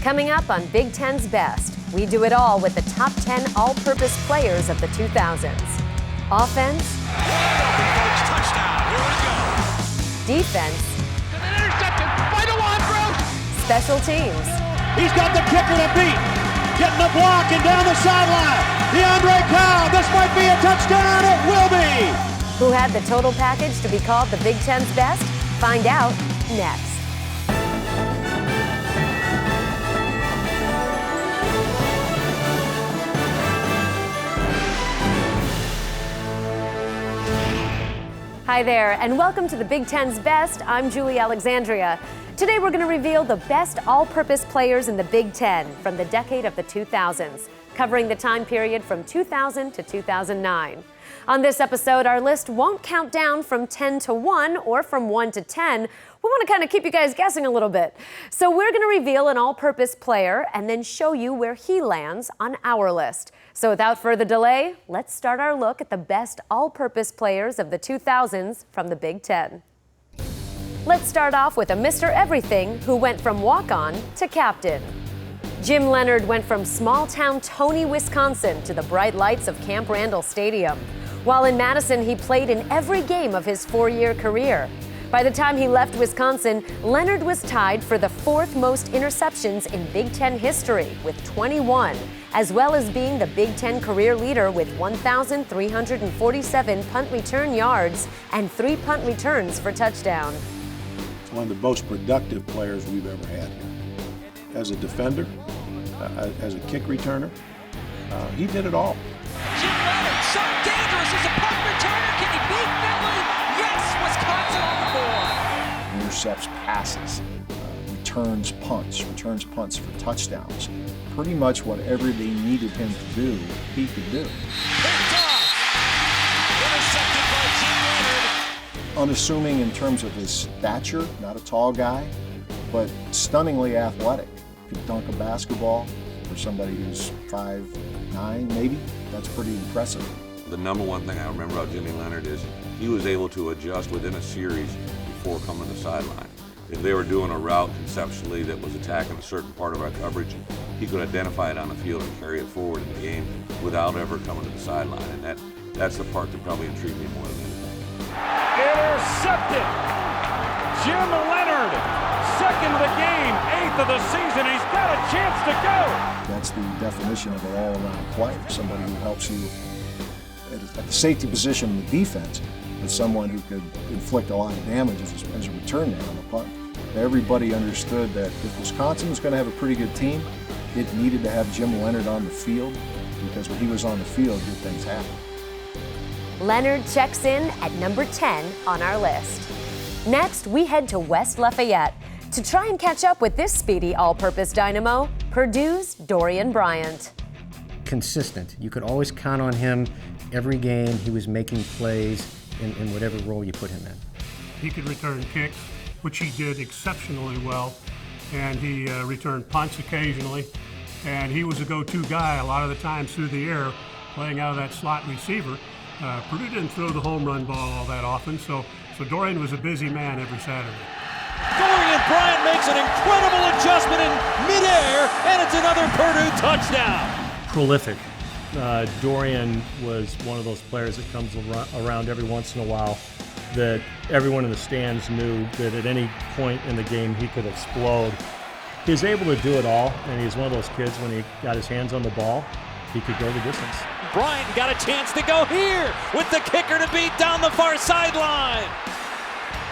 Coming up on Big Ten's Best, we do it all with the top 10 all-purpose players of the 2000s. Offense. Touchdown. Here we go. Defense. Intercepted by DeWandre. Special teams. He's got the kicker to beat. Getting the block and down the sideline. DeAndre Cow. This might be a touchdown. It will be. Who had the total package to be called the Big Ten's Best? Find out next. Hi there, and welcome to the Big Ten's Best. I'm Julie Alexandria. Today we're going to reveal the best all-purpose players in the Big Ten from the decade of the 2000s, covering the time period from 2000 to 2009. On this episode, our list won't count down from 10 to 1 or from 1 to 10. We want to kind of keep you guys guessing a little bit. So we're going to reveal an all-purpose player and then show you where he lands on our list. So without further delay, let's start our look at the best all-purpose players of the 2000s from the Big Ten. Let's start off with a Mr. Everything who went from walk-on to captain. Jim Leonard went from small-town Tony, Wisconsin to the bright lights of Camp Randall Stadium. While in Madison, he played in every game of his 4-year career. By the time he left Wisconsin, Leonard was tied for the 4th most interceptions in Big Ten history with 21, as well as being the Big Ten career leader with 1,347 punt return yards and 3 punt returns for touchdown. It's one of the most productive players we've ever had here. As a defender, as a kick returner, he did it all. Jim Leonard, so dangerous as a punt returner. Can he beat Finley? Yes, Wisconsin on the board. Intercepts passes, returns punts for touchdowns. Pretty much whatever they needed him to do, he could do. Picked off. Intercepted by Jim Leonard. Unassuming in terms of his stature, not a tall guy, but stunningly athletic. Could dunk a basketball for somebody who's 5'9", maybe. That's pretty impressive. The number one thing I remember about Jimmy Leonard is he was able to adjust within a series before coming to the sideline. If they were doing a route conceptually that was attacking a certain part of our coverage, he could identify it on the field and carry it forward in the game without ever coming to the sideline. And that's the part that probably intrigued me more than anything. Intercepted! Jim Leonard, 2nd of the game, 8th of the season. He's got a chance to go. That's the definition of an all-around player, somebody who helps you at the safety position in the defense, but someone who could inflict a lot of damage as a return man on the punt. Everybody understood that if Wisconsin was going to have a pretty good team, it needed to have Jim Leonard on the field, because when he was on the field, good things happened. Leonard checks in at number 10 on our list. Next, we head to West Lafayette to try and catch up with this speedy all-purpose dynamo, Purdue's Dorian Bryant. Consistent. You could always count on him every game. He was making plays in whatever role you put him in. He could return kicks, which he did exceptionally well, and he returned punts occasionally, and he was a go-to guy a lot of the times through the air, playing out of that slot receiver. Purdue didn't throw the home run ball all that often, so Dorian was a busy man every Saturday. Dorian Bryant makes an incredible adjustment in midair, and it's another Purdue touchdown. Prolific. Dorian was one of those players that comes around every once in a while that everyone in the stands knew that at any point in the game he could explode. He was able to do it all, and he's one of those kids when he got his hands on the ball, he could go the distance. Bryant got a chance to go here with the kicker to beat down the far sideline.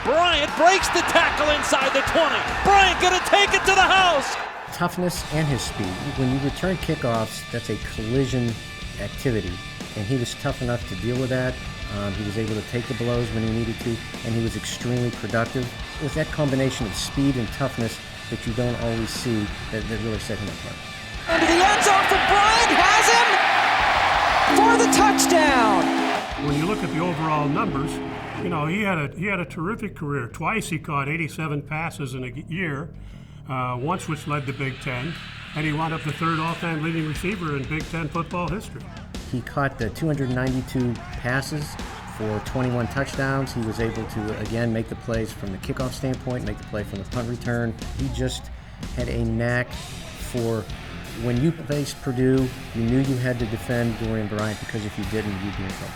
Bryant breaks the tackle inside the 20. Bryant gonna take it to the house. Toughness and his speed. When you return kickoffs, that's a collision activity, and he was tough enough to deal with that. He was able to take the blows when he needed to, and he was extremely productive. It was that combination of speed and toughness that you don't always see that really set him apart. Into the end zone for Bryant, has him for the touchdown. When you look at the overall numbers, you know, he had a terrific career. Twice he caught 87 passes in a year, once which led the Big Ten, and he wound up the 3rd all-time leading receiver in Big Ten football history. He caught the 292 passes for 21 touchdowns. He was able to, again, make the plays from the kickoff standpoint, make the play from the punt return. He just had a knack for when you faced Purdue, you knew you had to defend Dorian Bryant, because if you didn't, you'd be in trouble.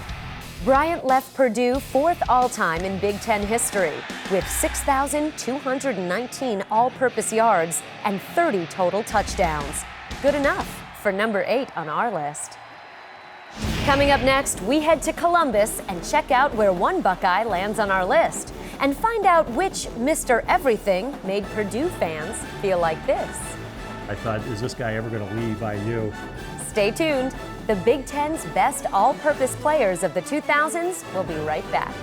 Bryant left Purdue 4th all-time in Big Ten history with 6,219 all-purpose yards and 30 total touchdowns. Good enough for number 8 on our list. Coming up next, we head to Columbus and check out where one Buckeye lands on our list and find out which Mr. Everything made Purdue fans feel like this. I thought, is this guy ever going to leave IU? Stay tuned. The Big Ten's best all-purpose players of the 2000s will be right back.